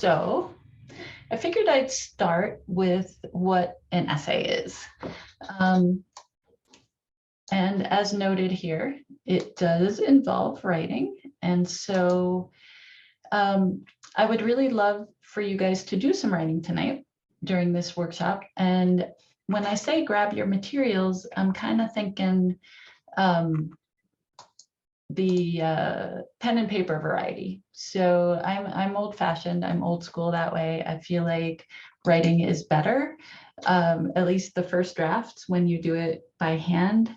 So I figured I'd start with what an essay is. Um, and as noted here, it does involve writing. And so I would really love for you guys to do some writing tonight during this workshop. And when I say grab your materials, I'm kind of thinking the pen and paper variety. So I'm old fashioned, I'm old school that way. I feel like writing is better, at least the first drafts when you do it by hand,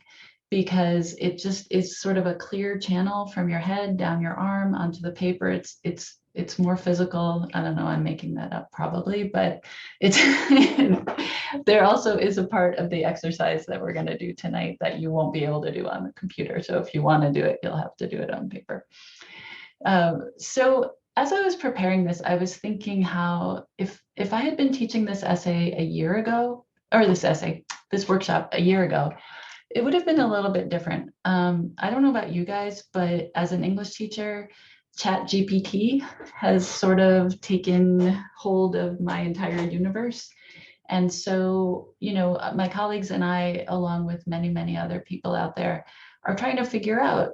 because it just is sort of a clear channel from your head down your arm onto the paper. It's more physical. I don't know, I'm making that up probably, but it's there also is a part of the exercise that we're going to do tonight that you won't be able to do on the computer. So if you want to do it, you'll have to do it on paper. So as I was preparing this, I was thinking how if I had been teaching this essay a year ago, or this workshop a year ago, it would have been a little bit different. I don't know about you guys, but as an English teacher, ChatGPT has sort of taken hold of my entire universe. And so, my colleagues and I, along with many, many other people out there, are trying to figure out,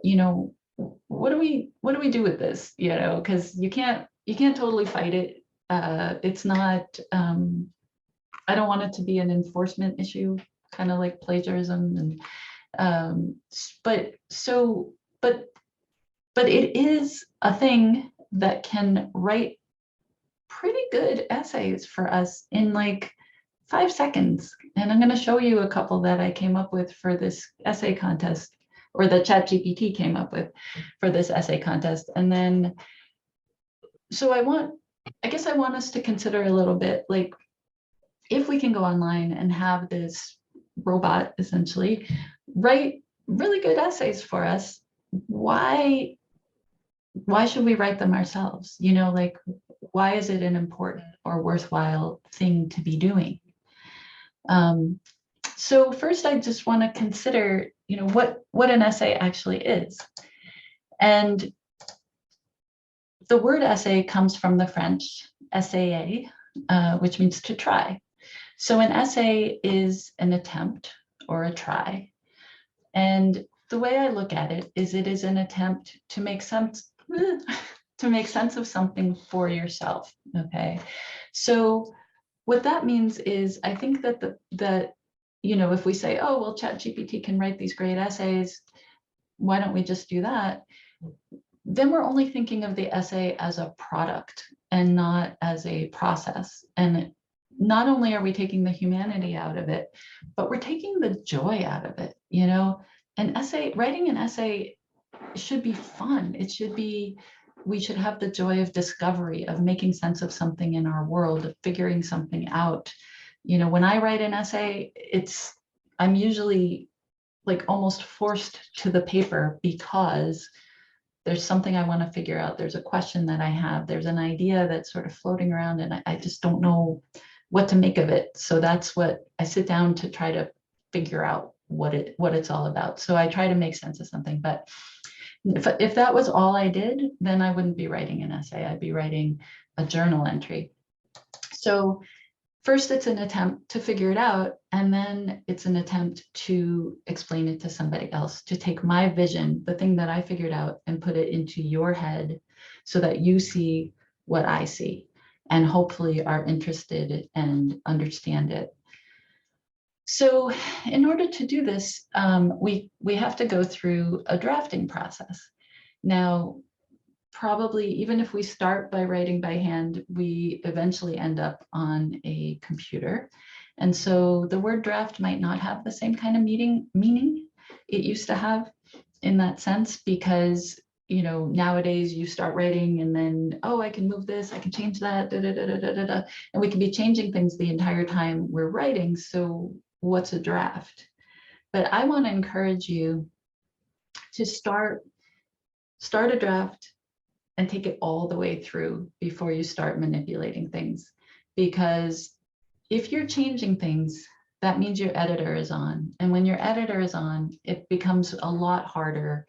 what do we do with this? Because you can't totally fight it. It's not, I don't want it to be an enforcement issue, kind of like plagiarism. And but it is a thing that can write pretty good essays for us in like 5 seconds. And I'm going to show you a couple that I came up with for this essay contest, or that ChatGPT came up with for this essay contest. And then, so I guess I want us to consider a little bit, like, if we can go online and have this robot essentially write really good essays for us, why should we write them ourselves? Like, why is it an important or worthwhile thing to be doing? So first, I just want to consider, what an essay actually is. And the word essay comes from the French essayer, which means to try. So an essay is an attempt or a try. And the way I look at it is an attempt to make sense of something for yourself. Okay. So what that means is, I think that if we say, oh, well, ChatGPT can write these great essays, why don't we just do that? Then we're only thinking of the essay as a product and not as a process. And not only are we taking the humanity out of it, but we're taking the joy out of it. Writing an essay should be fun. We should have the joy of discovery, of making sense of something in our world, of figuring something out. When I write an essay, I'm usually like almost forced to the paper because there's something I want to figure out. There's a question that I have. There's an idea that's sort of floating around and I just don't know what to make of it. So that's what I sit down to try to figure out what it's all about. So I try to make sense of something. But if that was all I did, then I wouldn't be writing an essay. I'd be writing a journal entry. So first, it's an attempt to figure it out, and then it's an attempt to explain it to somebody else, to take my vision, the thing that I figured out, and put it into your head so that you see what I see and hopefully are interested and understand it. So in order to do this, we have to go through a drafting process. Now, probably even if we start by writing by hand, we eventually end up on a computer. And so the word draft might not have the same kind of meaning it used to have in that sense, because nowadays you start writing and then, oh, I can move this, I can change that, and we can be changing things the entire time we're writing. So what's a draft? But I want to encourage you to start a draft and take it all the way through before you start manipulating things. Because if you're changing things, that means your editor is on. And when your editor is on, it becomes a lot harder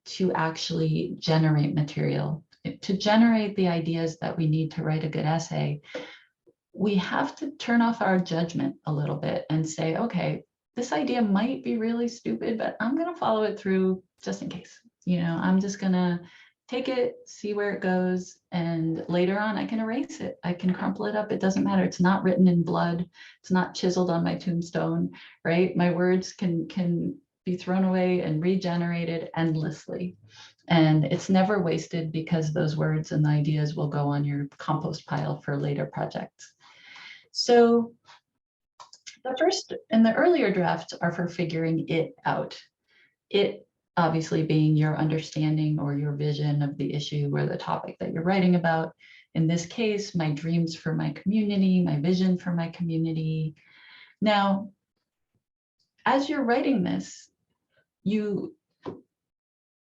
to actually generate material. to generate the ideas that we need to write a good essay, we have to turn off our judgment a little bit and say, okay, this idea might be really stupid, but I'm going to follow it through just in case. I'm just going to take it, see where it goes, and later on I can erase it. I can crumple it up. It doesn't matter. It's not written in blood. It's not chiseled on my tombstone, right? My words can be thrown away and regenerated endlessly. And it's never wasted because those words and the ideas will go on your compost pile for later projects. So the first and the earlier drafts are for figuring it out. It obviously being your understanding or your vision of the issue or the topic that you're writing about. In this case, my dreams for my community, my vision for my community. Now, as you're writing this, you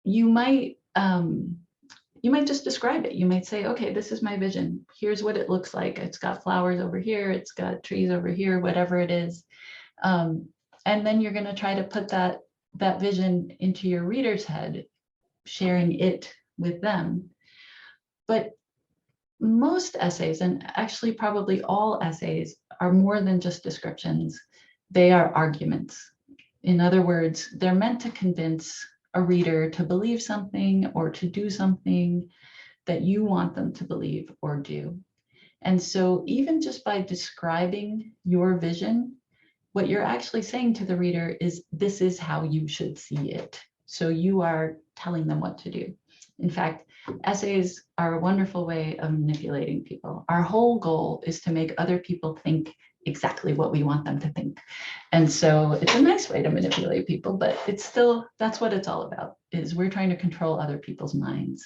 might just describe it. You might say, okay, this is my vision. Here's what it looks like. It's got flowers over here. It's got trees over here, whatever it is. And then you're going to try to put that vision into your reader's head, sharing it with them. But most essays, and actually probably all essays, are more than just descriptions. They are arguments. In other words, they're meant to convince a reader to believe something or to do something that you want them to believe or do. And so even just by describing your vision, what you're actually saying to the reader is, this is how you should see it. So you are telling them what to do. In fact, essays are a wonderful way of manipulating people. Our whole goal is to make other people think exactly what we want them to think. And so it's a nice way to manipulate people, but it's still, that's what it's all about, is we're trying to control other people's minds.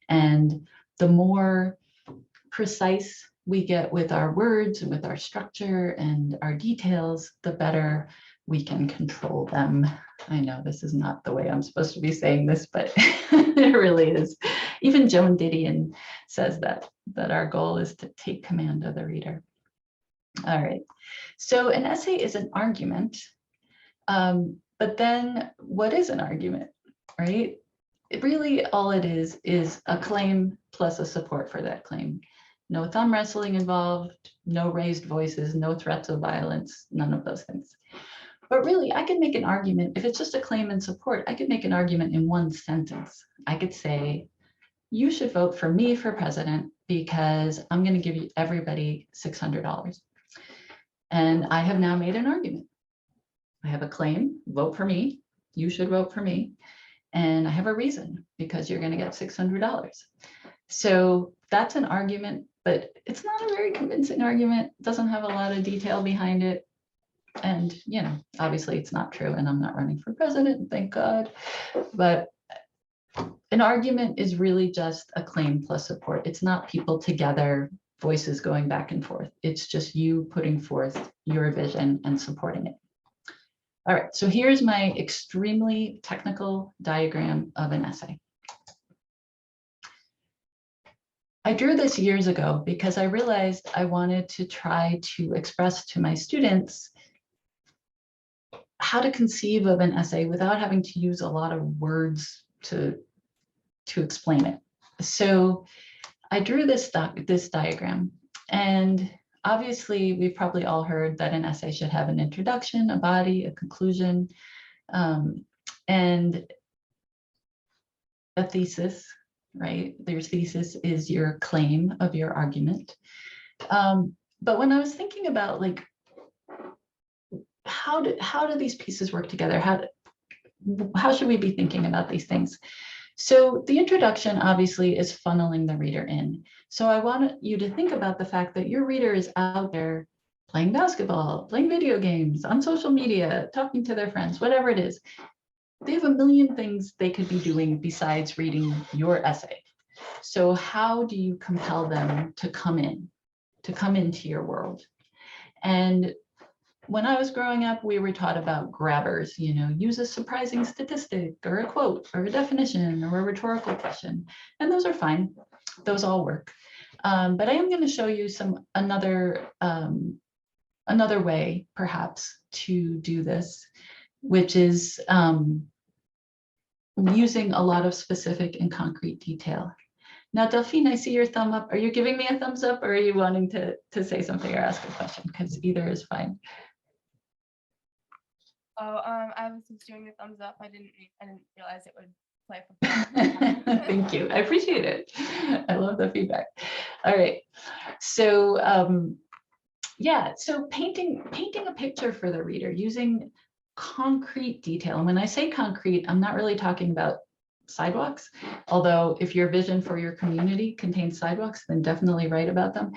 And the more precise we get with our words and with our structure and our details, the better we can control them. I know this is not the way I'm supposed to be saying this, but it really is. Even Joan Didion says that our goal is to take command of the reader. All right, so an essay is an argument, but then what is an argument, right? Really all it is a claim plus a support for that claim. No thumb wrestling involved, no raised voices, no threats of violence, none of those things. But really, I could make an argument, if it's just a claim and support, I could make an argument in one sentence. I could say, you should vote for me for president because I'm going to give you everybody $600. And I have now made an argument. I have a claim, vote for me, you should vote for me. And I have a reason, because you're going to get $600. So that's an argument, but it's not a very convincing argument. It doesn't have a lot of detail behind it. And, obviously it's not true, and I'm not running for president, thank God. But an argument is really just a claim plus support. It's not people together, voices going back and forth. It's just you putting forth your vision and supporting it. All right, so here's my extremely technical diagram of an essay. I drew this years ago because I realized I wanted to try to express to my students how to conceive of an essay without having to use a lot of words to explain it. So I drew this diagram, and obviously we've probably all heard that an essay should have an introduction, a body, a conclusion, and a thesis, right? Your thesis is your claim of your argument. But when I was thinking about how do these pieces work together? How should we be thinking about these things? So the introduction obviously is funneling the reader in. So I want you to think about the fact that your reader is out there playing basketball, playing video games, on social media, talking to their friends, whatever it is. They have a million things they could be doing besides reading your essay. So how do you compel them to come into your world? And when I was growing up, we were taught about grabbers, use a surprising statistic or a quote or a definition or a rhetorical question. And those are fine. Those all work. But I am going to show you another way, perhaps, to do this, which is using a lot of specific and concrete detail. Now, Delphine, I see your thumb up. Are you giving me a thumbs up, or are you wanting to say something or ask a question? Because either is fine. Oh, I was just doing the thumbs up. I didn't realize it would play for Thank you. I appreciate it. I love the feedback. All right. So yeah, so painting a picture for the reader using concrete detail. And when I say concrete, I'm not really talking about sidewalks, although if your vision for your community contains sidewalks, then definitely write about them.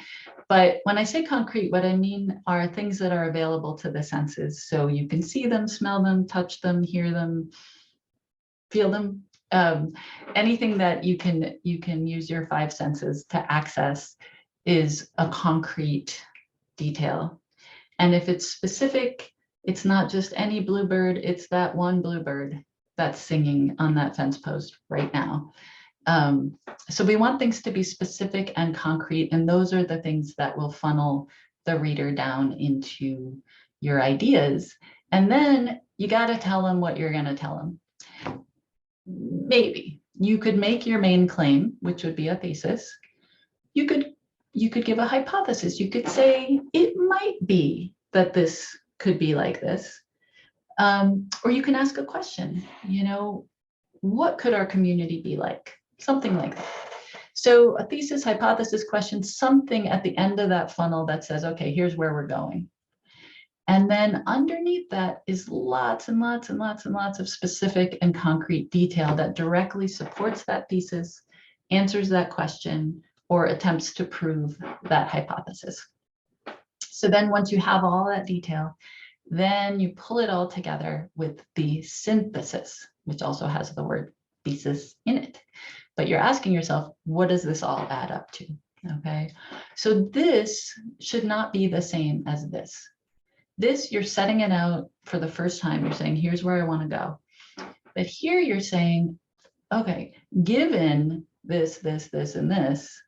But when I say concrete, what I mean are things that are available to the senses. So you can see them, smell them, touch them, hear them, feel them. Anything that you can use your five senses to access is a concrete detail. And if it's specific, it's not just any bluebird, it's that one bluebird that's singing on that fence post right now. So we want things to be specific and concrete, and those are the things that will funnel the reader down into your ideas. And then you got to tell them what you're going to tell them. Maybe you could make your main claim, which would be a thesis. You could give a hypothesis. You could say it might be that this could be like this. Or you can ask a question, what could our community be like? Something like that. So a thesis, hypothesis, question, something at the end of that funnel that says, okay, here's where we're going. And then underneath that is lots and lots and lots and lots of specific and concrete detail that directly supports that thesis, answers that question, or attempts to prove that hypothesis. So then once you have all that detail, then you pull it all together with the synthesis, which also has the word thesis in it. But you're asking yourself, what does this all add up to? Okay, so this should not be the same as this. This, you're setting it out for the first time. You're saying, here's where I want to go. But here you're saying, okay, given this, this, this, and this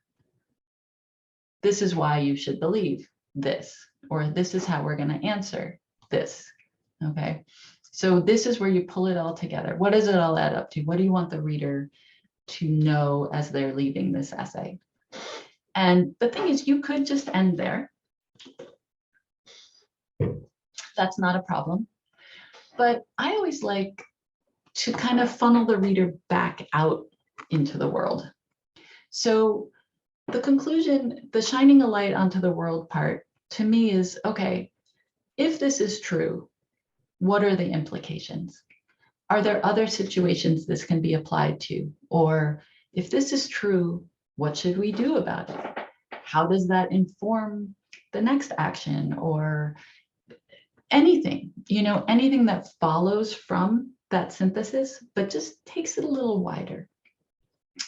is why you should believe this, or this is how we're going to answer this. Okay, so this is where you pull it all together. What does it all add up to? What do you want the reader to know as they're leaving this essay? And the thing is, you could just end there. That's not a problem. But I always like to kind of funnel the reader back out into the world. So the conclusion, the shining a light onto the world part, to me is, okay, if this is true, what are the implications? Are there other situations this can be applied to? Or if this is true, what should we do about it? How does that inform the next action, or anything, anything that follows from that synthesis, but just takes it a little wider.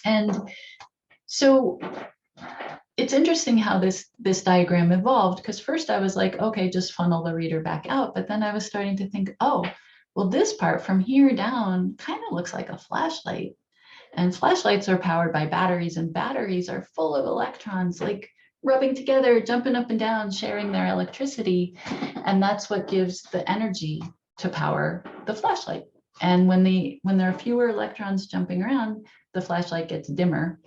And so it's interesting how this diagram evolved, because first I was like, okay, just funnel the reader back out. But then I was starting to think, oh, well, this part from here down kind of looks like a flashlight. And flashlights are powered by batteries, and batteries are full of electrons, like rubbing together, jumping up and down, sharing their electricity. And that's what gives the energy to power the flashlight. And when there are fewer electrons jumping around, the flashlight gets dimmer.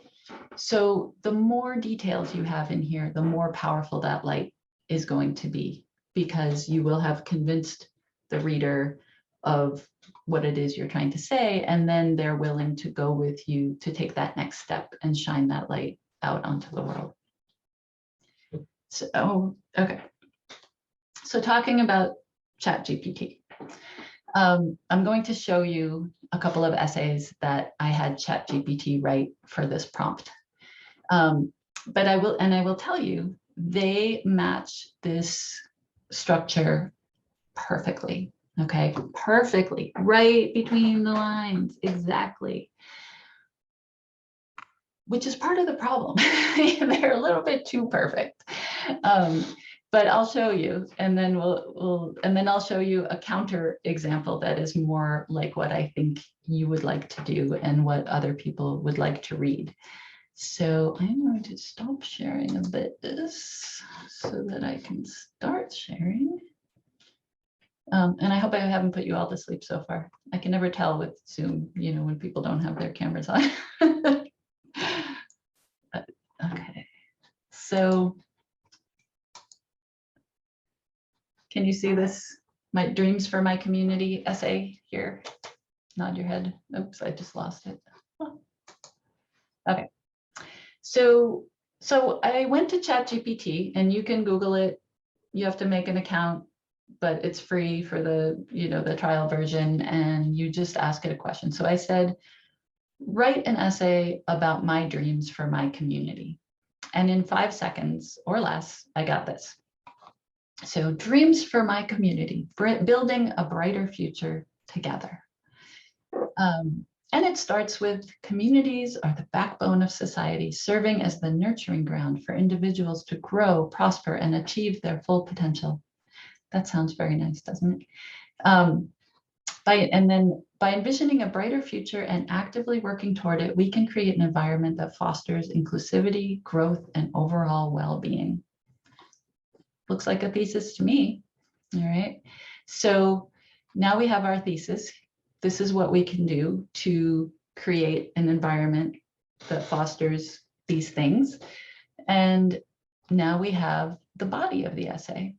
So the more details you have in here, the more powerful that light is going to be, because you will have convinced the reader of what it is you're trying to say, and then they're willing to go with you to take that next step and shine that light out onto the world. So, okay. So talking about ChatGPT, I'm going to show you a couple of essays that I had ChatGPT write for this prompt. But I will tell you, they match this structure perfectly. Okay, perfectly, right between the lines, exactly. Which is part of the problem. They're a little bit too perfect. But I'll show you, and then I'll show you a counter example that is more like what I think you would like to do and what other people would like to read. So I'm going to stop sharing a bit this so that I can start sharing. And I hope I haven't put you all to sleep so far. I can never tell with Zoom, when people don't have their cameras on. So can you see this? My dreams for my community essay here. Nod your head. Oops, I just lost it. Okay. So I went to ChatGPT, and you can Google it. You have to make an account, but it's free for the, the trial version, and you just ask it a question. So I said, write an essay about my dreams for my community. And in 5 seconds or less, I got this. So dreams for my community, building a brighter future together. And it starts with communities are the backbone of society, serving as the nurturing ground for individuals to grow, prosper, and achieve their full potential. That sounds very nice, doesn't it? By envisioning a brighter future and actively working toward it, we can create an environment that fosters inclusivity, growth, and overall well-being. Looks like a thesis to me. All right. So now we have our thesis. This is what we can do to create an environment that fosters these things. And now we have the body of the essay.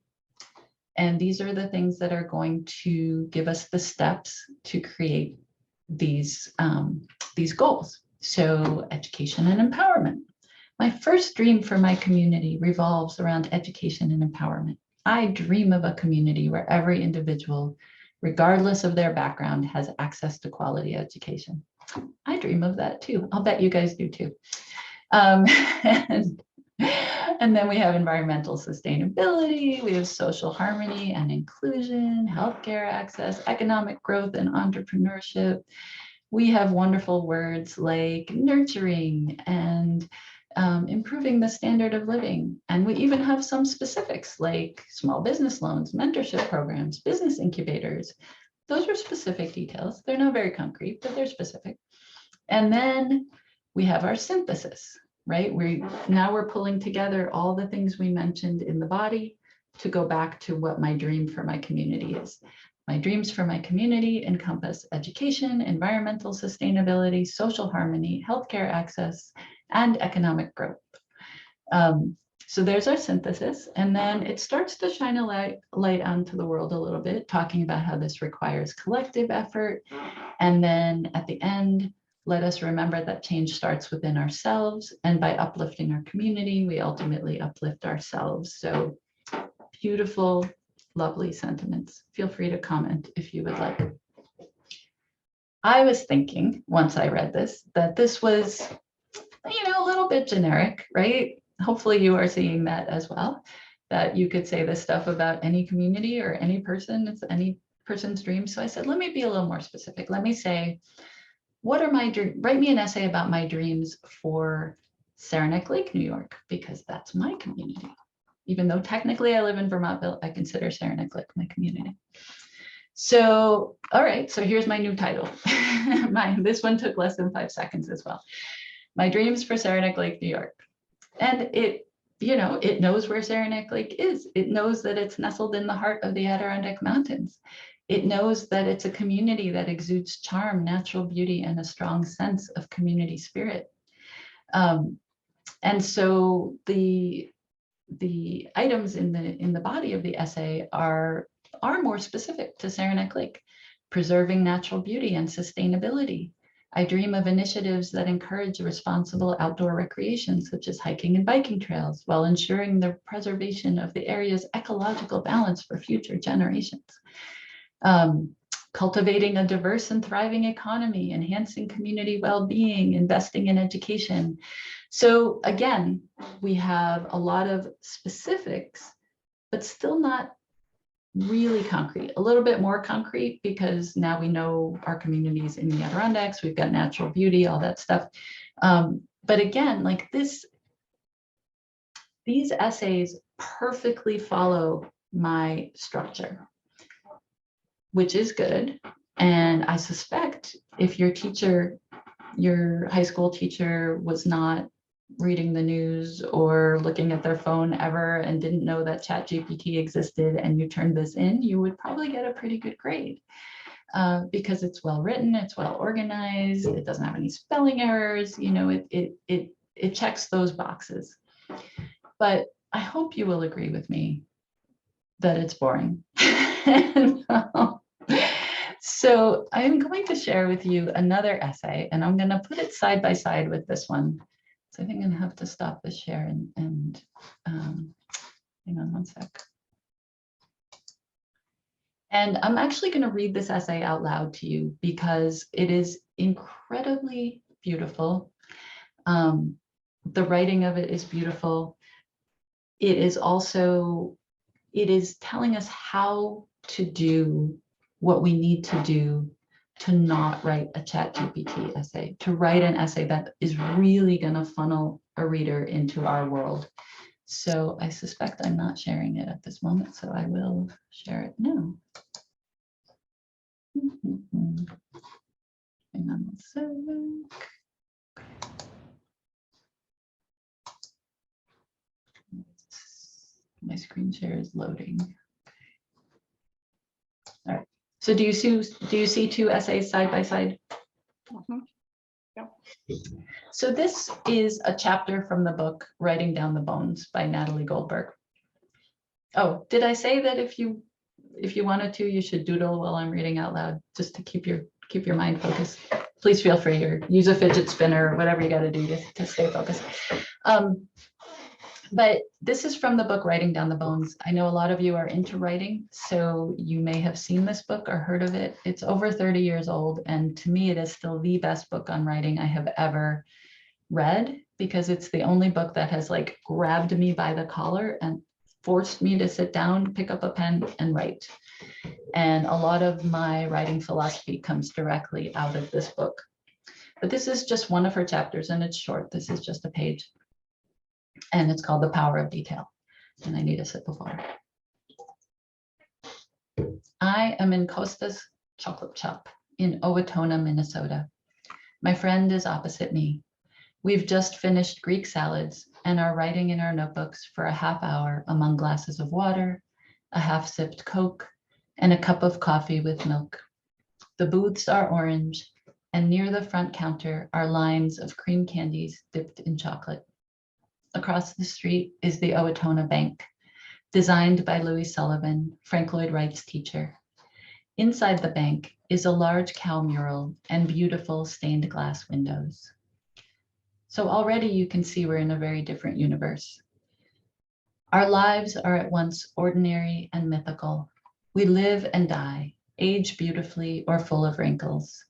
And these are the things that are going to give us the steps to create these goals. So education and empowerment. My first dream for my community revolves around education and empowerment. I dream of a community where every individual, regardless of their background, has access to quality education. I dream of that too. I'll bet you guys do too. And then we have environmental sustainability, we have social harmony and inclusion, healthcare access, economic growth and entrepreneurship. We have wonderful words like nurturing and improving the standard of living. And we even have some specifics like small business loans, mentorship programs, business incubators. Those are specific details. They're not very concrete, but they're specific. And then we have our synthesis, right? Now we're pulling together all the things we mentioned in the body to go back to what my dream for my community is. My dreams for my community encompass education, environmental sustainability, social harmony, healthcare access, and economic growth. So there's our synthesis. And then it starts to shine a light onto the world a little bit, talking about how this requires collective effort. And then at the end, let us remember that change starts within ourselves. And by uplifting our community, we ultimately uplift ourselves. So beautiful, lovely sentiments. Feel free to comment if you would like. I was thinking, once I read this, that this was, a little bit generic, right? Hopefully you are seeing that as well, that you could say this stuff about any community or any person, it's any person's dream. So I said, let me be a little more specific. Let me say, what are my dreams? Write me an essay about my dreams for Saranac Lake, New York, because that's my community. Even though technically I live in Vermontville, I consider Saranac Lake my community. So, all right, so here's my new title. This one took less than 5 seconds as well. My dreams for Saranac Lake, New York. And it knows where Saranac Lake is. It knows that it's nestled in the heart of the Adirondack Mountains. It knows that it's a community that exudes charm, natural beauty, and a strong sense of community spirit. And so the items in the body of the essay are more specific to Saranac Lake, preserving natural beauty and sustainability. I dream of initiatives that encourage responsible outdoor recreation, such as hiking and biking trails, while ensuring the preservation of the area's ecological balance for future generations. Cultivating a diverse and thriving economy, enhancing community well-being, investing in education. So again, we have a lot of specifics, but still not really concrete, a little bit more concrete because now we know our communities in the Adirondacks, we've got natural beauty, all that stuff. But again, like these essays perfectly follow my structure, which is good. And I suspect if your high school teacher was not reading the news or looking at their phone ever and didn't know that ChatGPT existed and you turned this in, you would probably get a pretty good grade because it's well written, it's well organized, it doesn't have any spelling errors, it checks those boxes. but I hope you will agree with me that it's boring. So I'm going to share with you another essay, and I'm going to put it side by side with this one. So I think I'm going to have to stop the share and hang on one sec. And I'm actually going to read this essay out loud to you because it is incredibly beautiful. The writing of it is beautiful. It is also, it is telling us how to do what we need to do to not write a ChatGPT essay, to write an essay that is really going to funnel a reader into our world. So I suspect I'm not sharing it at this moment, so I will share it now. Hang on one sec. My screen share is loading. All right. So do you see two essays side by side? Mhm. So this is a chapter from the book Writing Down the Bones by Natalie Goldberg. Oh, did I say that if you wanted to, you should doodle while I'm reading out loud, just to keep your mind focused? Please feel free, or use a fidget spinner or whatever you got to do to stay focused. But this is from the book Writing Down the Bones. I know a lot of you are into writing, so you may have seen this book or heard of it. It's over 30 years old, and to me, it is still the best book on writing I have ever read, because it's the only book that has like grabbed me by the collar and forced me to sit down, pick up a pen, and write. And a lot of my writing philosophy comes directly out of this book. But this is just one of her chapters, and it's short. This is just a page. And it's called The Power of Detail. And I need a sip of water. I am in Costa's Chocolate Shop in Owatonna, Minnesota. My friend is opposite me. We've just finished Greek salads and are writing in our notebooks for a half hour among glasses of water, a half-sipped Coke, and a cup of coffee with milk. The booths are orange, and near the front counter are lines of cream candies dipped in chocolate. Across the street is the Owatonna Bank, designed by Louis Sullivan, Frank Lloyd Wright's teacher. Inside the bank is a large cow mural and beautiful stained glass windows. So already you can see we're in a very different universe. Our lives are at once ordinary and mythical. We live and die, age beautifully or full of wrinkles.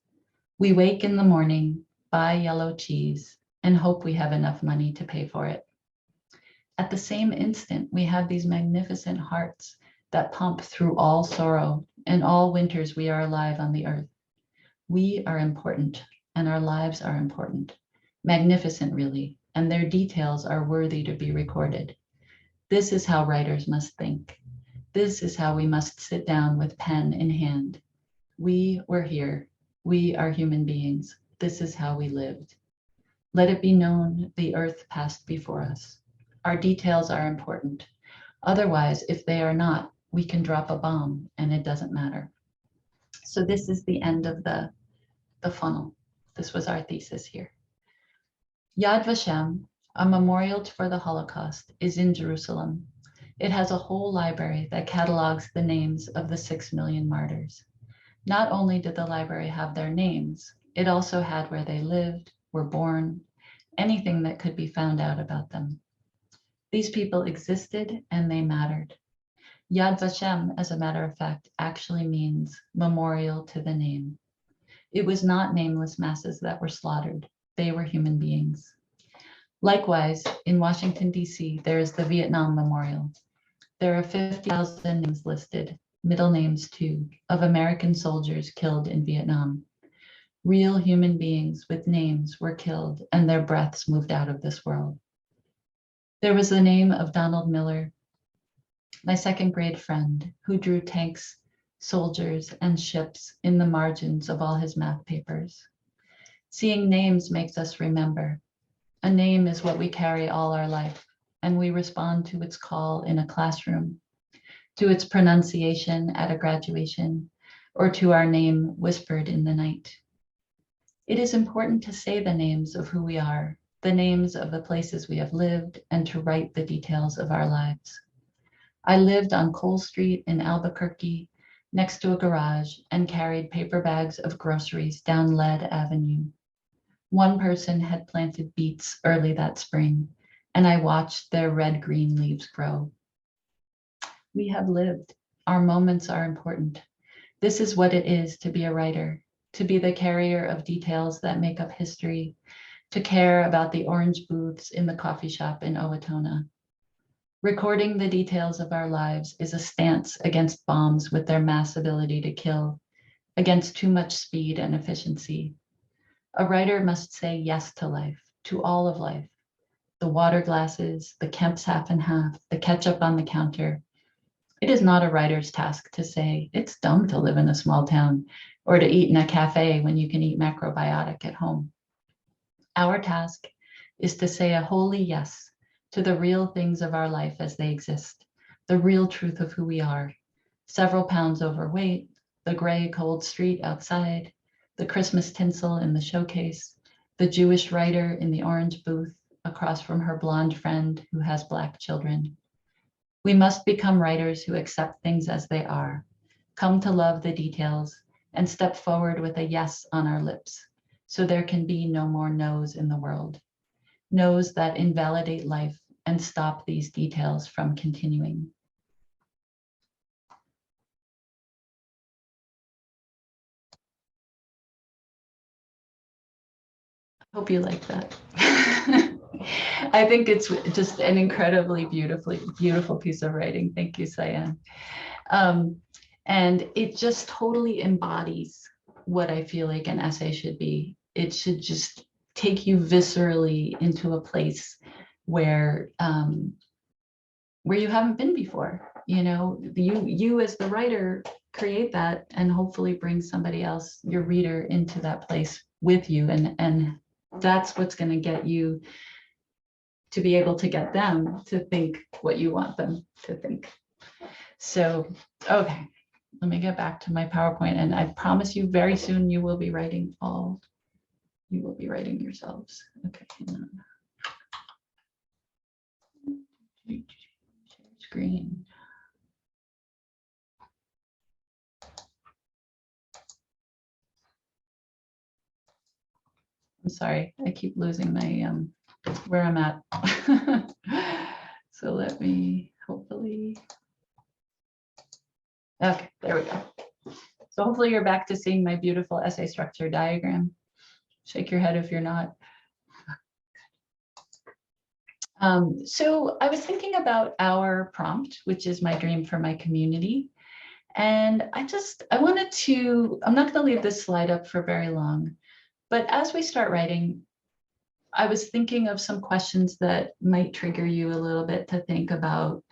We wake in the morning, buy yellow cheese, and hope we have enough money to pay for it. At the same instant, we have these magnificent hearts that pump through all sorrow, and all winters we are alive on the earth. We are important, and our lives are important, magnificent really, and their details are worthy to be recorded. This is how writers must think. This is how we must sit down with pen in hand. We were here. We are human beings. This is how we lived. Let it be known the earth passed before us. Our details are important. Otherwise, if they are not, we can drop a bomb and it doesn't matter. So this is the end of the funnel. This was our thesis here. Yad Vashem, a memorial for the Holocaust, is in Jerusalem. It has a whole library that catalogs the names of the 6 million martyrs. Not only did the library have their names, it also had where they lived, were born, anything that could be found out about them. These people existed and they mattered. Yad Vashem, as a matter of fact, actually means memorial to the name. It was not nameless masses that were slaughtered. They were human beings. Likewise, in Washington, D.C., there is the Vietnam Memorial. There are 50,000 names listed, middle names too, of American soldiers killed in Vietnam. Real human beings with names were killed and their breaths moved out of this world. There was the name of Donald Miller, my second grade friend, who drew tanks, soldiers, and ships in the margins of all his math papers. Seeing names makes us remember. A name is what we carry all our life, and we respond to its call in a classroom, to its pronunciation at a graduation, or to our name whispered in the night. It is important to say the names of who we are, the names of the places we have lived, and to write the details of our lives. I lived on Cole Street in Albuquerque, next to a garage, and carried paper bags of groceries down Lead Avenue. One person had planted beets early that spring, and I watched their red-green leaves grow. We have lived. Our moments are important. This is what it is to be a writer, to be the carrier of details that make up history, to care about the orange booths in the coffee shop in Owatonna. Recording the details of our lives is a stance against bombs with their mass ability to kill, against too much speed and efficiency. A writer must say yes to life, to all of life. The water glasses, the Kemp's half and half, the ketchup on the counter. It is not a writer's task to say, it's dumb to live in a small town, or to eat in a cafe when you can eat macrobiotic at home. Our task is to say a holy yes to the real things of our life as they exist, the real truth of who we are. Several pounds overweight, the gray, cold street outside, the Christmas tinsel in the showcase, the Jewish writer in the orange booth across from her blonde friend who has Black children. We must become writers who accept things as they are, come to love the details, and step forward with a yes on our lips, so there can be no more no's in the world, no's that invalidate life and stop these details from continuing. Hope you like that. I think it's just an incredibly beautiful piece of writing. Thank you, Cyan. And it just totally embodies what I feel like an essay should be. It should just take you viscerally into a place where you haven't been before. You know, you as the writer create that and hopefully bring somebody else, your reader, into that place with you, and that's what's going to get you to be able to get them to think what you want them to think. So, okay, let me get back to my PowerPoint, and I promise you very soon you will be writing yourselves. Okay, hang on. Share screen. I'm sorry, I keep losing my where I'm at. So let me hopefully. Okay, there we go. So hopefully you're back to seeing my beautiful essay structure diagram. Shake your head if you're not. So I was thinking about our prompt, which is my dream for my community. And I'm not going to leave this slide up for very long, but as we start writing, I was thinking of some questions that might trigger you a little bit to think about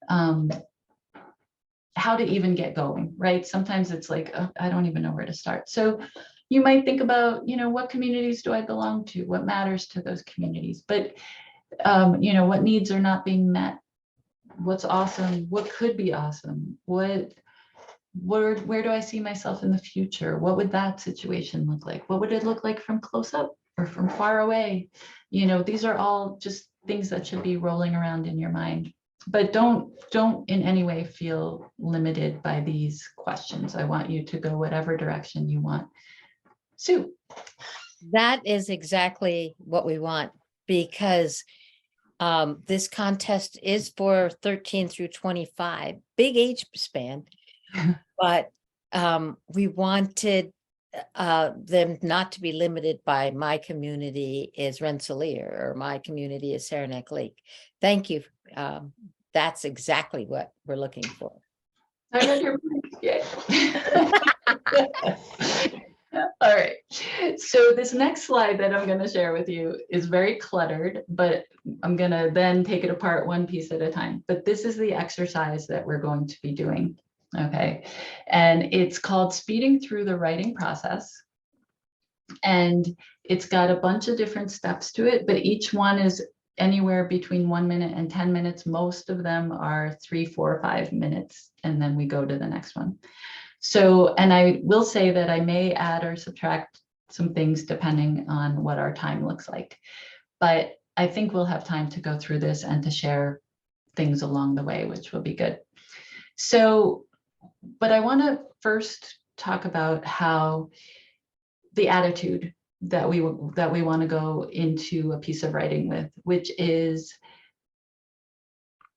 how to even get going, right? Sometimes it's like, oh, I don't even know where to start. So you might think about, what communities do I belong to? What matters to those communities? But, what needs are not being met? What's awesome? What could be awesome? Where do I see myself in the future? What would that situation look like? What would it look like from close up or from far away? These are all just things that should be rolling around in your mind. But don't in any way feel limited by these questions. I want you to go whatever direction you want. Sue. That is exactly what we want, because this contest is for 13 through 25, big age span, but we wanted them not to be limited by my community is Rensselaer or my community is Saranac Lake. Thank you. That's exactly what we're looking for. I read your mind. Yay. All right. So this next slide that I'm going to share with you is very cluttered, but I'm going to then take it apart one piece at a time. But this is the exercise that we're going to be doing. Okay. And it's called Speeding Through the Writing Process. And it's got a bunch of different steps to it, but each one is anywhere between 1 minute and 10 minutes. Most of them are 3, 4, 5 minutes, and then we go to the next one. So, and I will say that I may add or subtract some things depending on what our time looks like. but I think we'll have time to go through this and to share things along the way, which will be good. So, but I want to first talk about how the attitude that we want to go into a piece of writing with, which is,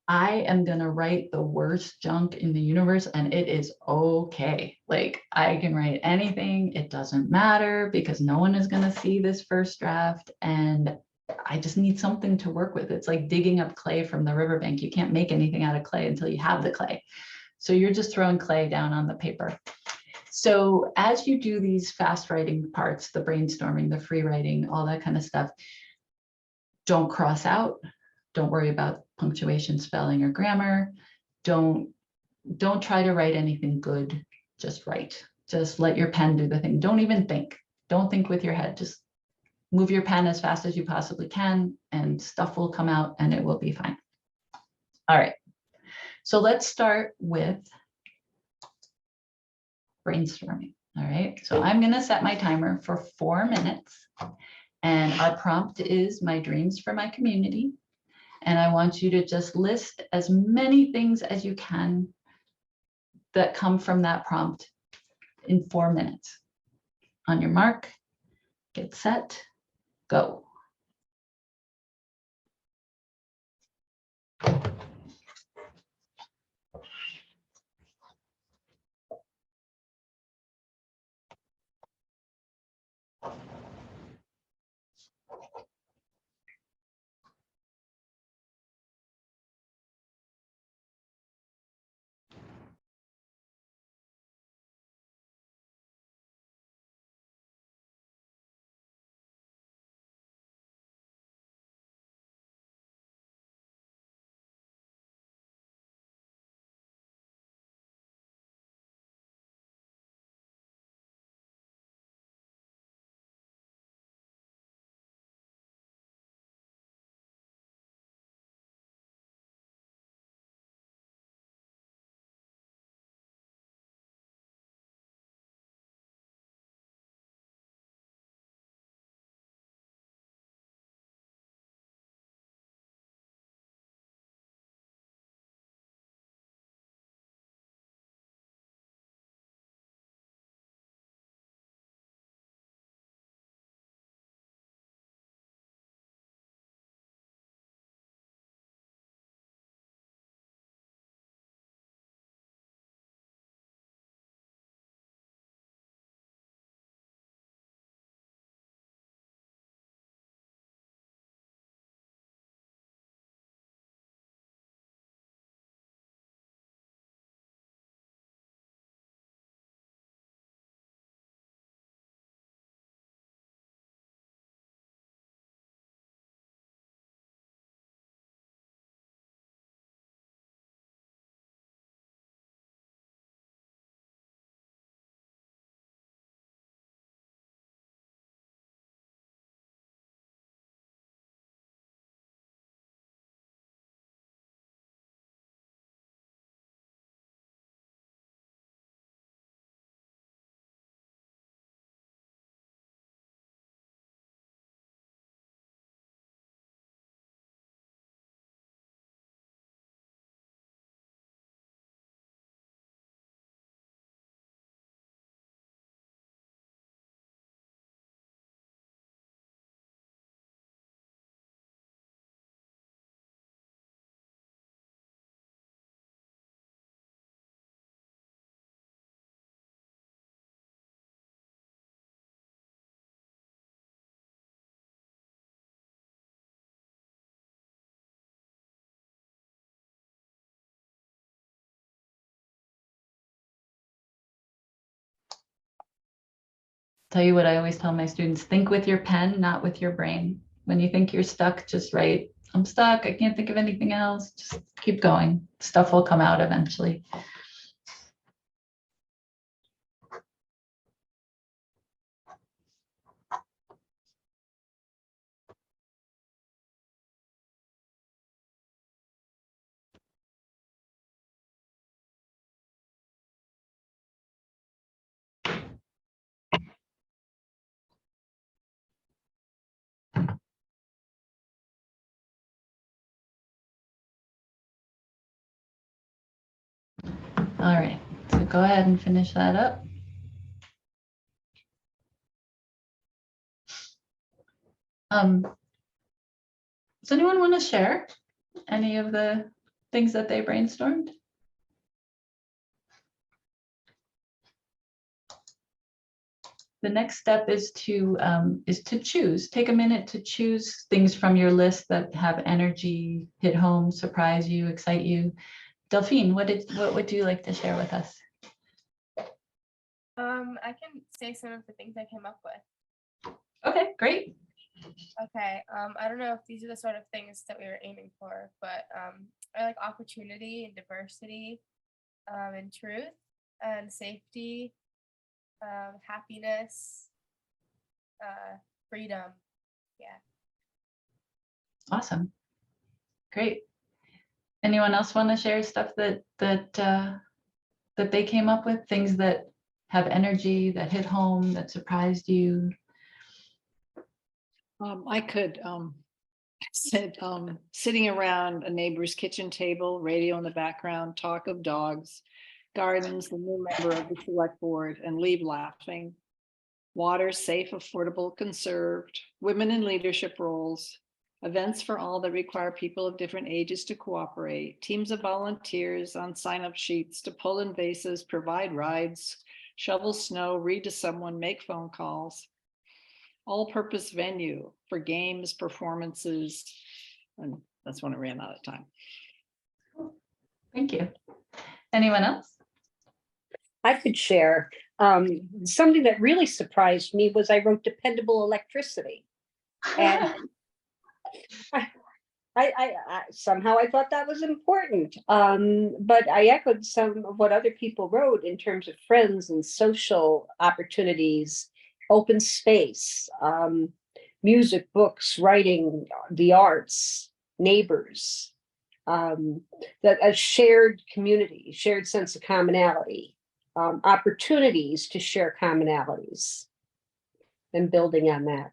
I am going to write the worst junk in the universe and it is okay. Like, I can write anything. It doesn't matter because no one is going to see this first draft. And I just need something to work with. It's like digging up clay from the riverbank. You can't make anything out of clay until you have the clay. So you're just throwing clay down on the paper. So as you do these fast writing parts, the brainstorming, the free writing, all that kind of stuff, don't cross out. Don't worry about punctuation, spelling, or grammar. Don't try to write anything good. Just write. Just let your pen do the thing. Don't even think. Don't think with your head. Just move your pen as fast as you possibly can, and stuff will come out and it will be fine. All right. So let's start with brainstorming. All right. So I'm going to set my timer for 4 minutes. And our prompt is my dreams for my community. And I want you to just list as many things as you can that come from that prompt in 4 minutes. On your mark, get set, go. Tell you what I always tell my students, think with your pen, not with your brain. When you think you're stuck, just write, I'm stuck, I can't think of anything else. Just keep going. Stuff will come out eventually. All right, so go ahead and finish that up. Does anyone want to share any of the things that they brainstormed? The next step is to choose. Take a minute to choose things from your list that have energy, hit home, surprise you, excite you. Delphine, what would you like to share with us? I can say some of the things I came up with. Okay, great. Okay. I don't know if these are the sort of things that we were aiming for, but I like opportunity and diversity, and truth and safety, happiness, freedom. Yeah. Awesome. Great. Anyone else want to share stuff that they came up with? Things that have energy, that hit home, that surprised you? I could said sitting around a neighbor's kitchen table, radio in the background, talk of dogs, gardens, the new member of the select board, and leave laughing. Water safe, affordable, conserved, women in leadership roles, events for all that require people of different ages to cooperate, teams of volunteers on sign-up sheets to pull in vases, provide rides, shovel snow, read to someone, make phone calls. All-purpose venue for games, performances, and that's when I ran out of time. Thank you. Anyone else? I could share. Something that really surprised me was I wrote dependable electricity. And I somehow I thought that was important. But I echoed some of what other people wrote in terms of friends and social opportunities, open space, music, books, writing, the arts, neighbors, that a shared community, shared sense of commonality, opportunities to share commonalities, and building on that.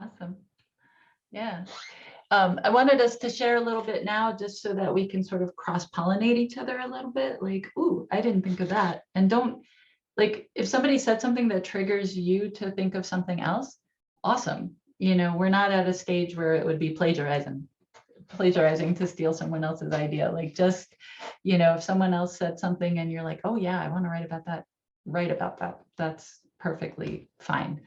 Awesome. Yeah. I wanted us to share a little bit now just so that we can sort of cross-pollinate each other a little bit. Like, ooh, I didn't think of that. And don't, like, if somebody said something that triggers you to think of something else, awesome. You know, we're not at a stage where it would be plagiarizing to steal someone else's idea. Like, just, you know, if someone else said something and you're like, oh yeah, I want to write about that, write about that. That's perfectly fine.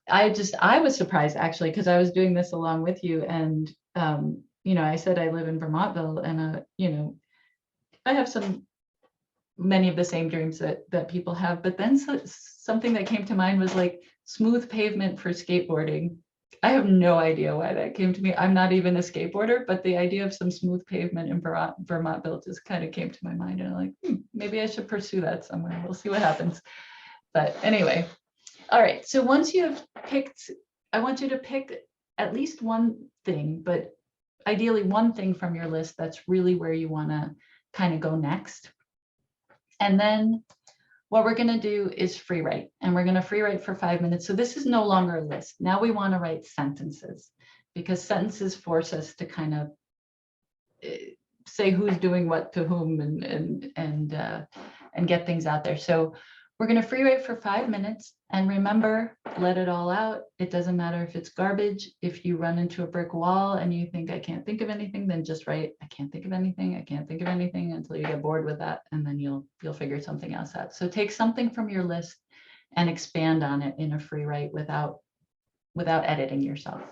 I was surprised actually, because I was doing this along with you, and you know, I said I live in Vermontville, and you know, I have many of the same dreams that people have, but then something that came to mind was like smooth pavement for skateboarding. I have no idea why that came to me. I'm not even a skateboarder, but the idea of some smooth pavement in Vermontville just kind of came to my mind, and I'm like, maybe I should pursue that somewhere. We'll see what happens. But anyway. All right, so once you have picked, I want you to pick at least one thing, but ideally one thing from your list that's really where you want to kind of go next. And then what we're going to do is free write, and we're going to free write for 5 minutes. So this is no longer a list. Now we want to write sentences, because sentences force us to kind of say who's doing what to whom and get things out there. So we're going to free write for 5 minutes, and remember, let it all out. It doesn't matter if it's garbage. If you run into a brick wall and you think I can't think of anything, then just write I can't think of anything. I can't think of anything until you get bored with that, and then you'll figure something else out. So take something from your list and expand on it in a free write without editing yourself.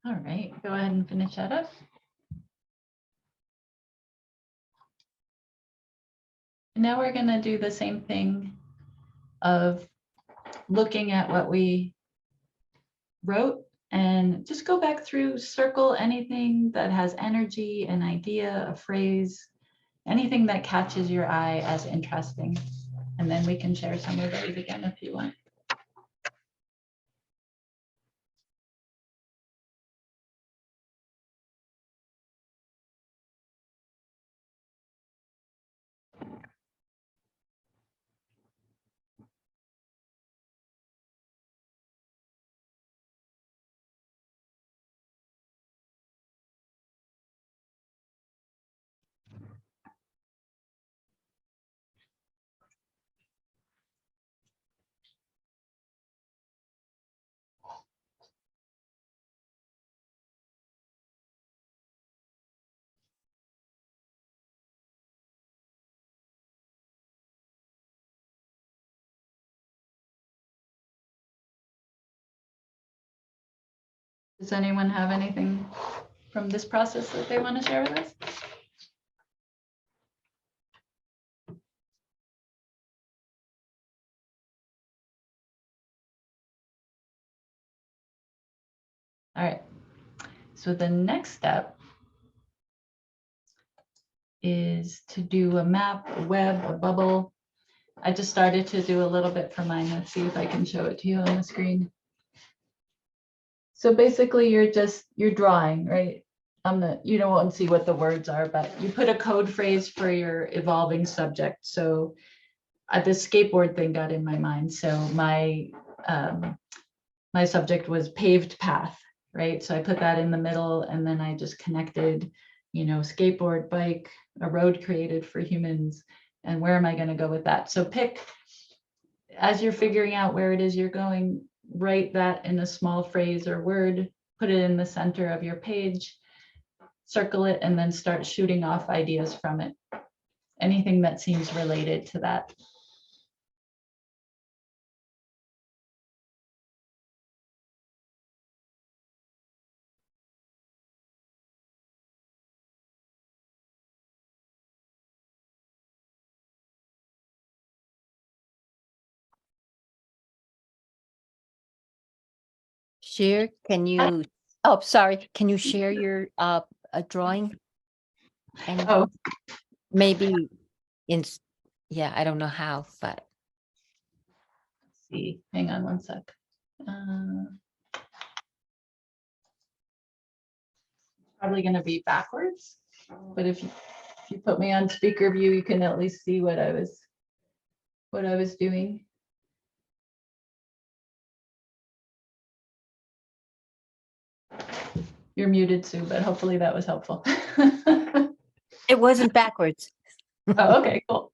All right, go ahead and finish that up. Now we're going to do the same thing of looking at what we wrote and just go back through, circle anything that has energy, an idea, a phrase, anything that catches your eye as interesting. And then we can share some of those again if you want. Does anyone have anything from this process that they want to share with us? All right, so the next step is to do a map, a web, a bubble. I just started to do a little bit for mine. Let's see if I can show it to you on the screen. So basically you're drawing, right? You don't want to see what the words are, but you put a code phrase for your evolving subject. So the skateboard thing got in my mind. So my subject was paved path, right? So I put that in the middle and then I just connected, skateboard, bike, a road created for humans. And where am I going to go with that? So as you're figuring out where it is you're going, write that in a small phrase or word, put it in the center of your page, circle it, and then start shooting off ideas from it. Anything that seems related to that. Shir, can you, oh, sorry, can you share your a drawing? And Oh, maybe yeah, I don't know how, but let's see, hang on one sec. Probably going to be backwards, but if you put me on speaker view, you can at least see what I was doing. You're muted, Sue, but hopefully that was helpful. It wasn't backwards. Oh, okay, cool.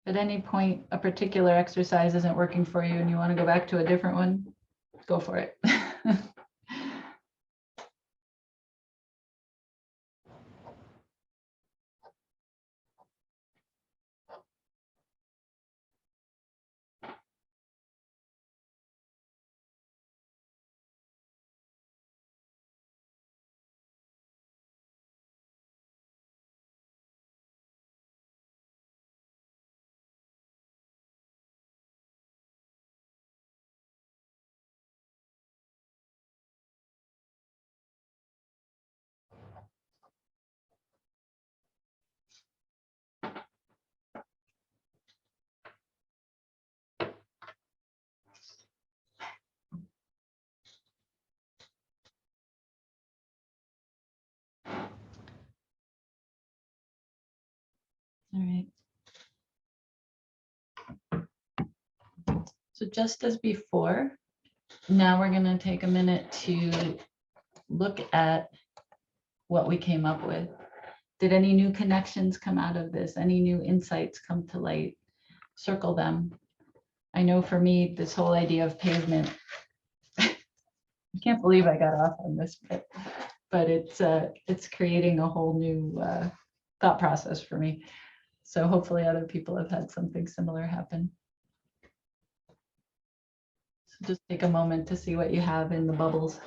At any point, a particular exercise isn't working for you and you want to go back to a different one, go for it. All right. So just as before, now we're going to take a minute to look at what we came up with. Did any new connections come out of this? Any new insights come to light? Circle them. I know for me, this whole idea of pavement, I can't believe I got off on this bit, but it's creating a whole new thought process for me. So hopefully other people have had something similar happen. So just take a moment to see what you have in the bubbles.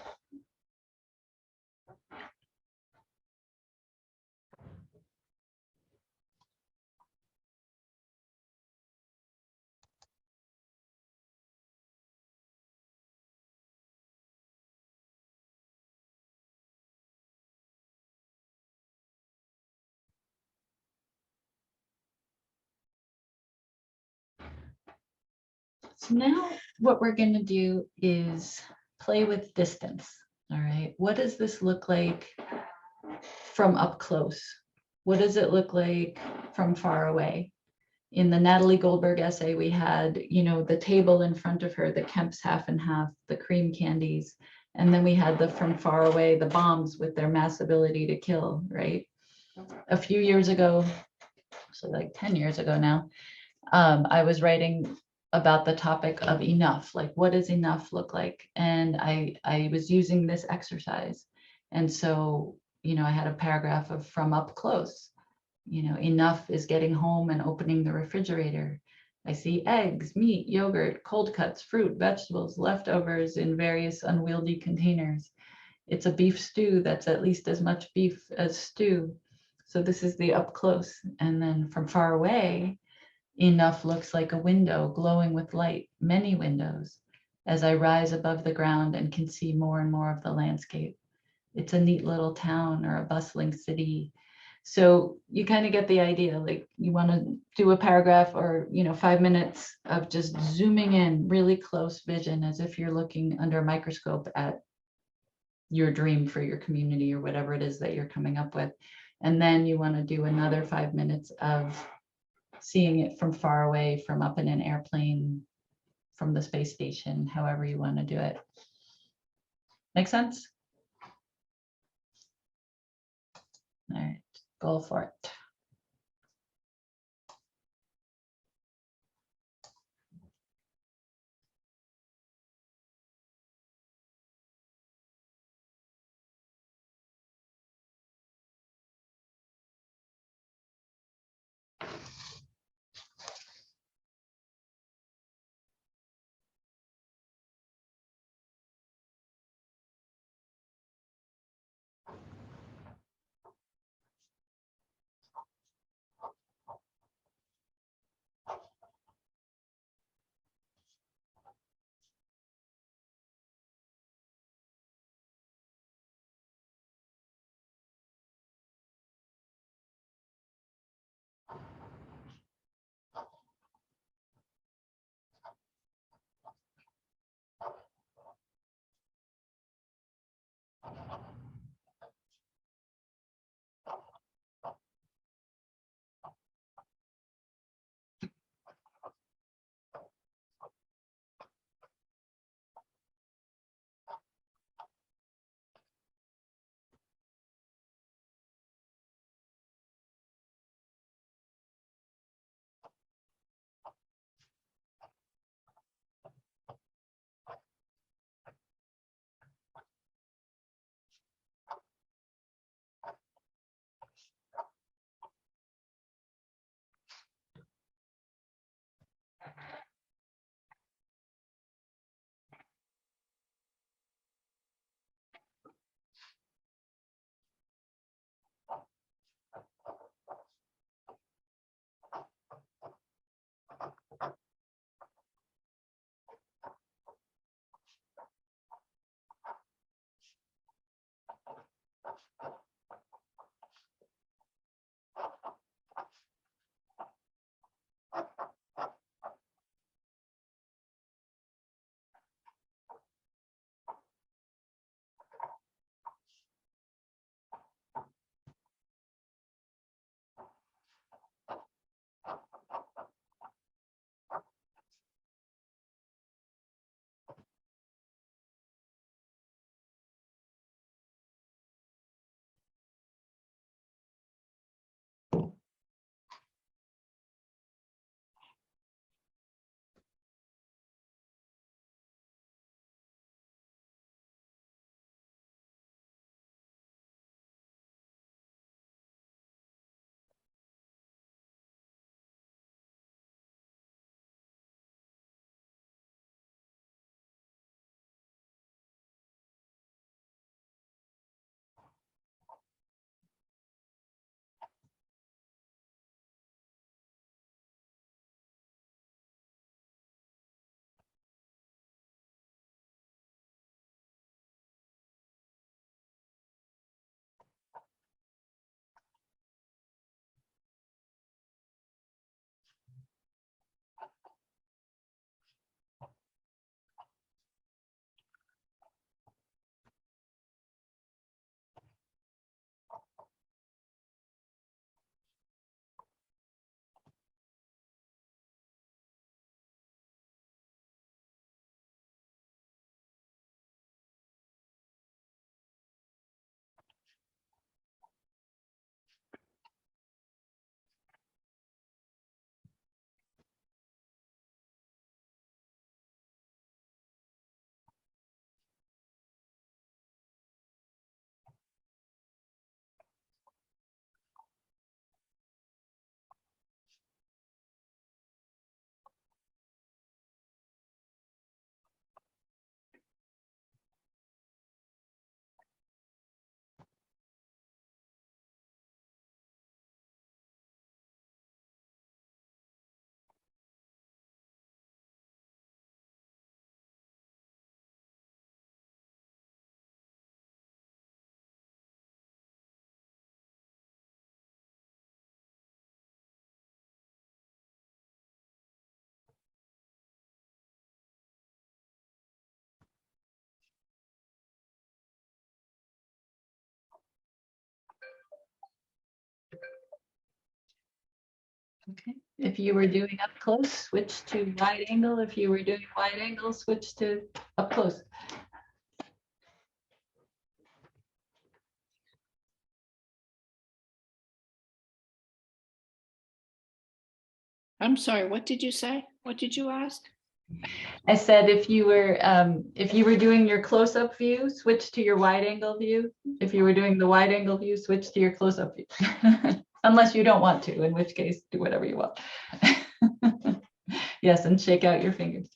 So now what we're going to do is play with distance. All right. What does this look like from up close? What does it look like from far away? In the Natalie Goldberg essay, we had, the table in front of her, the Kemp's half and half, the cream candies. And then we had the from far away, the bombs with their mass ability to kill, right? A few years ago, so like 10 years ago now, I was writing about the topic of enough, like what does enough look like? And I was using this exercise. And so, I had a paragraph of from up close, enough is getting home and opening the refrigerator. I see eggs, meat, yogurt, cold cuts, fruit, vegetables, leftovers in various unwieldy containers. It's a beef stew that's at least as much beef as stew. So this is the up close. And then from far away, enough looks like a window glowing with light, many windows, as I rise above the ground and can see more and more of the landscape. It's a neat little town or a bustling city. So you kind of get the idea, like you want to do a paragraph or 5 minutes of just zooming in, really close vision, as if you're looking under a microscope at your dream for your community or whatever it is that you're coming up with. And then you want to do another 5 minutes of seeing it from far away, from up in an airplane, from the space station, however you want to do it. Make sense? All right, go for it. Okay. If you were doing up close, switch to wide angle. If you were doing wide angle, switch to up close. I'm sorry, what did you say? What did you ask? I said if you were doing your close-up view, switch to your wide angle view. If you were doing the wide angle view, switch to your close-up view. Unless you don't want to, in which case do whatever you want. Yes, and shake out your fingers.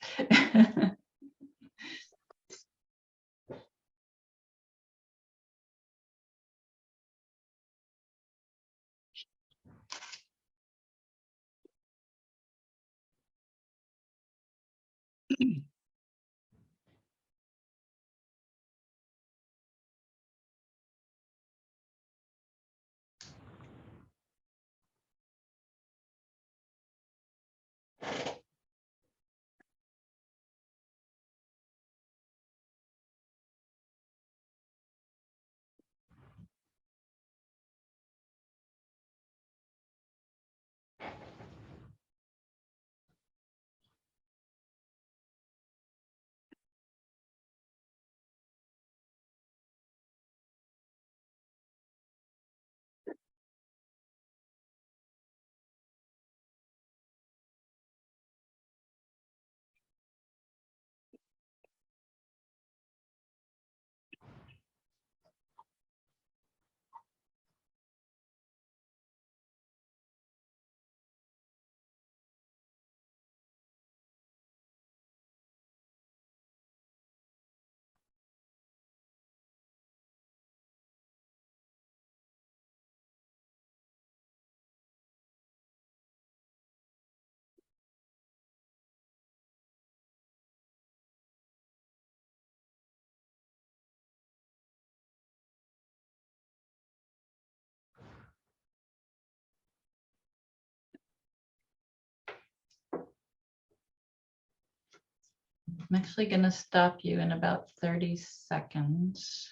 I'm actually going to stop you in about 30 seconds.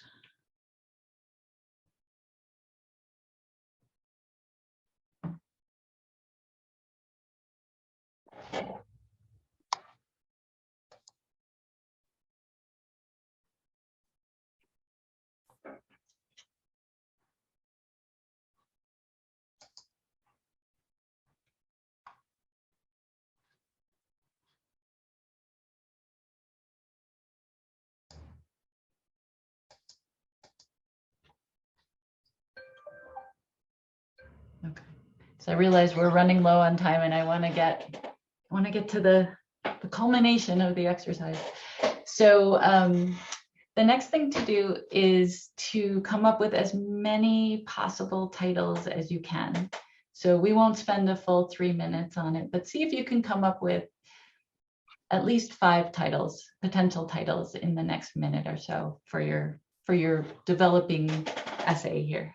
Okay. So I realize we're running low on time and I want to get to the culmination of the exercise. So the next thing to do is to come up with as many possible titles as you can. So we won't spend a full 3 minutes on it, but see if you can come up with at least 5 titles, potential titles in the next minute or so for your developing essay here.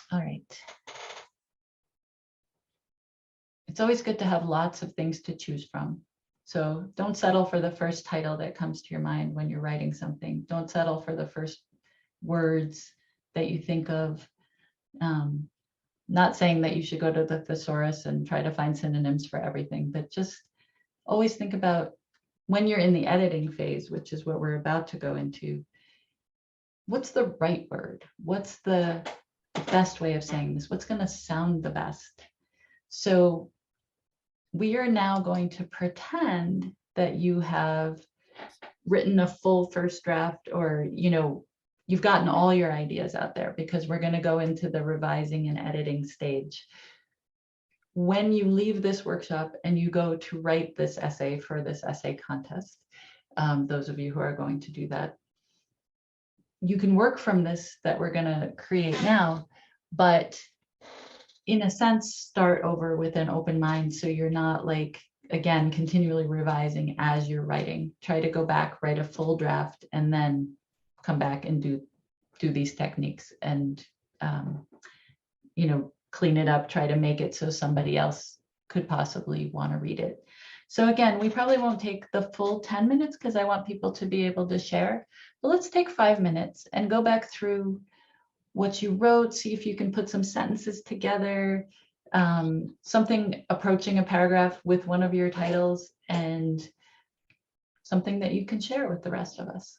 All right. It's always good to have lots of things to choose from. So don't settle for the first title that comes to your mind when you're writing something. Don't settle for the first words that you think of. Not saying that you should go to the thesaurus and try to find synonyms for everything, but just always think about when you're in the editing phase, which is what we're about to go into, what's the right word? What's the best way of saying this? What's going to sound the best? So we are now going to pretend that you have written a full first draft, or, you know, you've gotten all your ideas out there, because we're going to go into the revising and editing stage. When you leave this workshop and you go to write this essay for this essay contest, those of you who are going to do that, you can work from this that we're going to create now, but in a sense, start over with an open mind. So you're not like, again, continually revising as you're writing. Try to go back, write a full draft, and then come back and do these techniques and, you know, clean it up, try to make it so somebody else could possibly want to read it. So again, we probably won't take the full 10 minutes because I want people to be able to share, but let's take 5 minutes and go back through what you wrote, see if you can put some sentences together, something approaching a paragraph with one of your titles, and something that you can share with the rest of us.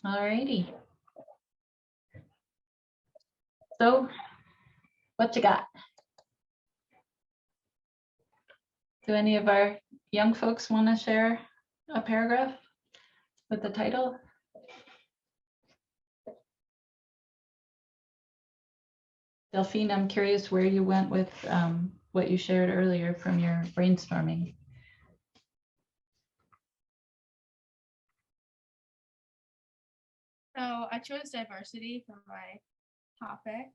All righty. So what you got? Do any of our young folks want to share a paragraph with the title? Delphine, I'm curious where you went with what you shared earlier from your brainstorming. So I chose diversity for my topic,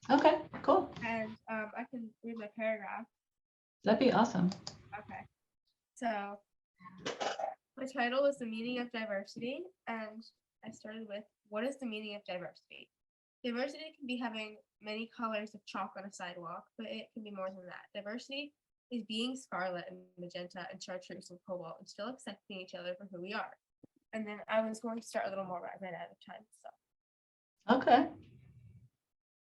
Okay, cool. and I can read my paragraph. That'd be awesome. Okay. So my title was The Meaning of Diversity, and I started with, what is the meaning of diversity? Diversity can be having many colors of chalk on a sidewalk, but it can be more than that. Diversity is being scarlet and magenta and chartreuse and cobalt and still accepting each other for who we are. And then I was going to start a little more, but I ran out of time. So Okay.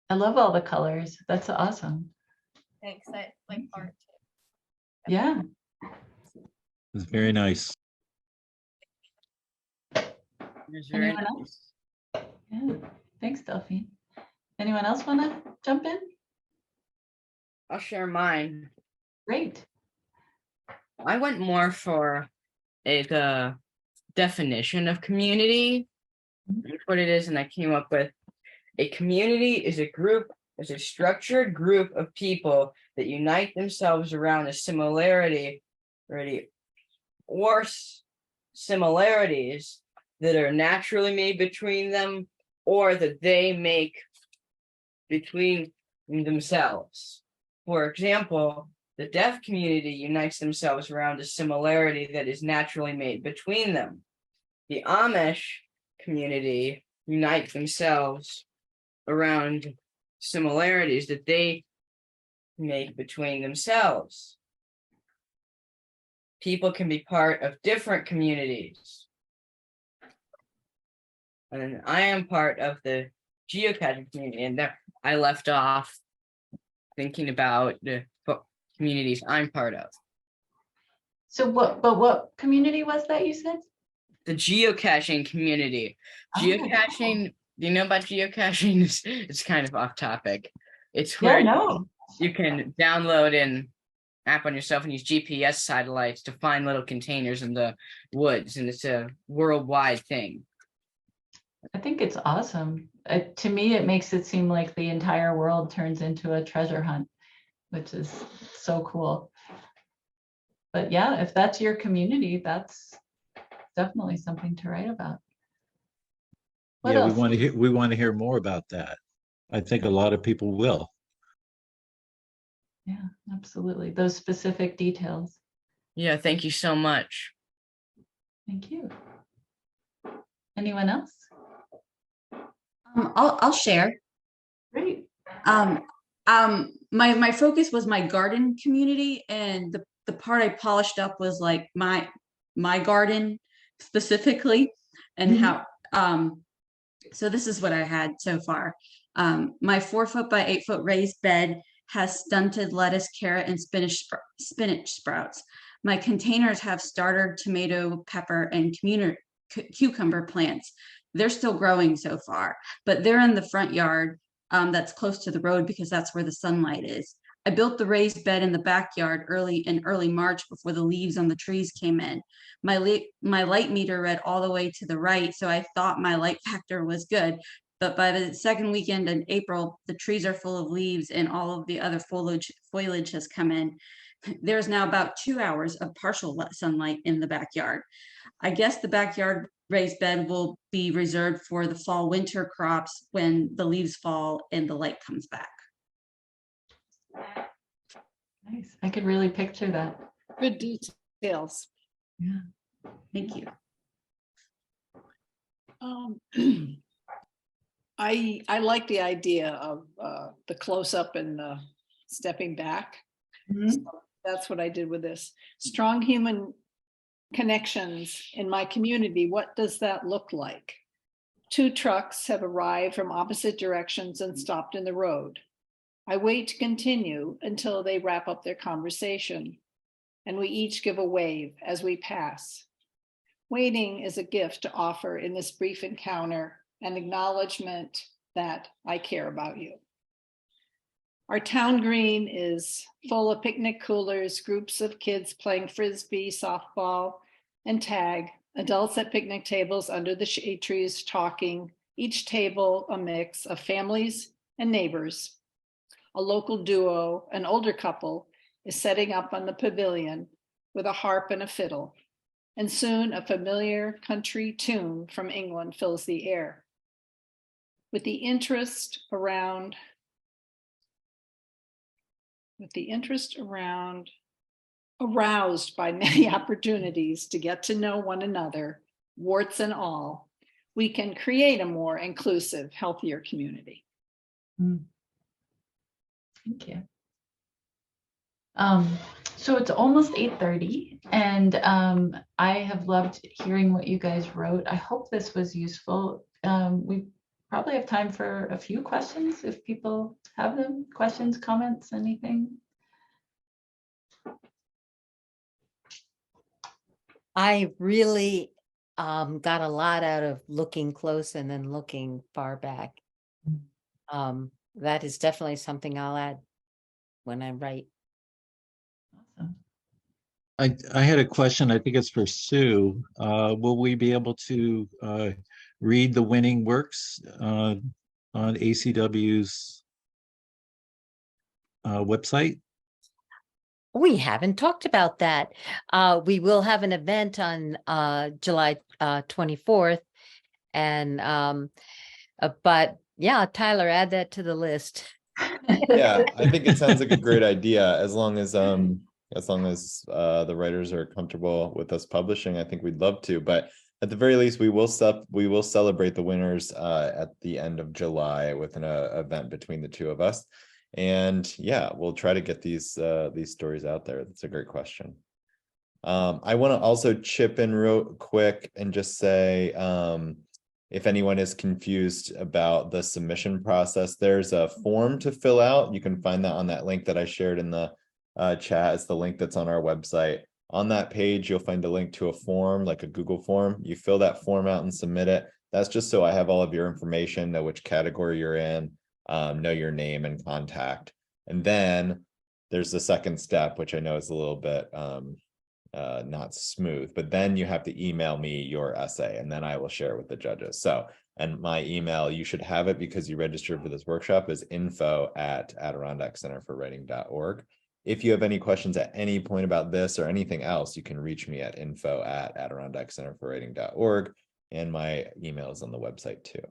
I love all the colors. That's awesome. thanks. I like art too. Yeah. It's very nice. It's very Anyone nice. else? Yeah. Thanks, Delphine. Anyone else want to jump in? I'll share mine. Great. I went more for the definition of community, what it is, and I came up with a community is a structured group of people that unite themselves around a similarity or similarities that are naturally made between them or that they make between themselves. For example, the deaf community unites themselves around a similarity that is naturally made between them. The Amish community unite themselves around similarities that they make between themselves. People can be part of different communities. And I am part of the geocaching community, and there I left off thinking about the communities I'm part of. So what community was that you said? The geocaching community. Oh, Geocaching, do you know about geocaching? It's kind of off topic. It's Yeah, where no. you can download an app on yourself and use GPS satellites to find little containers in the woods, and it's a worldwide thing. I think it's awesome. To me, it makes it seem like the entire world turns into a treasure hunt, which is so cool. But yeah, if that's your community, that's definitely something to write about. What Yeah, else? we want to hear more about that. I think a lot of people will. Yeah, absolutely. Those specific details. Yeah, thank you so much. Thank you. Anyone else? I'll share. Great. My focus was my garden community, and the part I polished up was like my garden specifically, and how so this is what I had so far. My 4 foot by 8 foot raised bed has stunted lettuce, carrot, and spinach sprouts. My containers have starter, tomato, pepper, and cucumber plants. They're still growing so far, but they're in the front yard that's close to the road because that's where the sunlight is. I built the raised bed in the backyard in early March before the leaves on the trees came in. My light meter read all the way to the right, so I thought my light factor was good. But by the second weekend in April, the trees are full of leaves and all of the other foliage has come in. There's now about 2 hours of partial sunlight in the backyard. I guess the backyard raised bed will be reserved for the fall winter crops when the leaves fall and the light comes back. Nice. I could really picture that. Good details. Yeah. Thank you. I like the idea of the close up and stepping back. So that's what I did with this. Strong human connections in my community. What does that look like? 2 trucks have arrived from opposite directions and stopped in the road. I wait to continue until they wrap up their conversation, and we each give a wave as we pass. Waiting is a gift to offer in this brief encounter, an acknowledgement that I care about you. Our town green is full of picnic coolers, groups of kids playing frisbee, softball, and tag, adults at picnic tables under the shade trees talking, each table a mix of families and neighbors. A local duo, an older couple, is setting up on the pavilion with a harp and a fiddle, and soon a familiar country tune from England fills the air. With the interest around aroused by many opportunities to get to know one another, warts and all, we can create a more inclusive, healthier community. Thank you. So it's almost 8:30, and I have loved hearing what you guys wrote. I hope this was useful. We probably have time for a few questions if people have them. Questions, comments, anything? I really got a lot out of looking close and then looking far back. That is definitely something I'll add when I write. Awesome. I had a question, I think it's for Sue. Will we be able to read the winning works on ACW's website? We haven't talked about that. We will have an event on July 24th. And but yeah, Tyler, add that to the list. Yeah, I think it sounds like a great idea as long as the writers are comfortable with us publishing. I think we'd love to, but at the very least, we will celebrate the winners at the end of July with an event between the two of us. And yeah, we'll try to get these stories out there. That's a great question. I want to also chip in real quick and just say, if anyone is confused about the submission process, there's a form to fill out. You can find that on that link that I shared in the chat. It's the link that's on our website. On that page, you'll find a link to a form, like a Google form. You fill that form out and submit it. That's just so I have all of your information, know which category you're in, know your name and contact. And then there's the second step, which I know is a little bit not smooth, but then you have to email me your essay and then I will share it with the judges. So, and my email, you should have it because you registered for this workshop, is info@AdirondackCenterForWriting.org. If you have any questions at any point about this or anything else, you can reach me at info@AdirondackCenterForWriting.org. And my email is on the website too.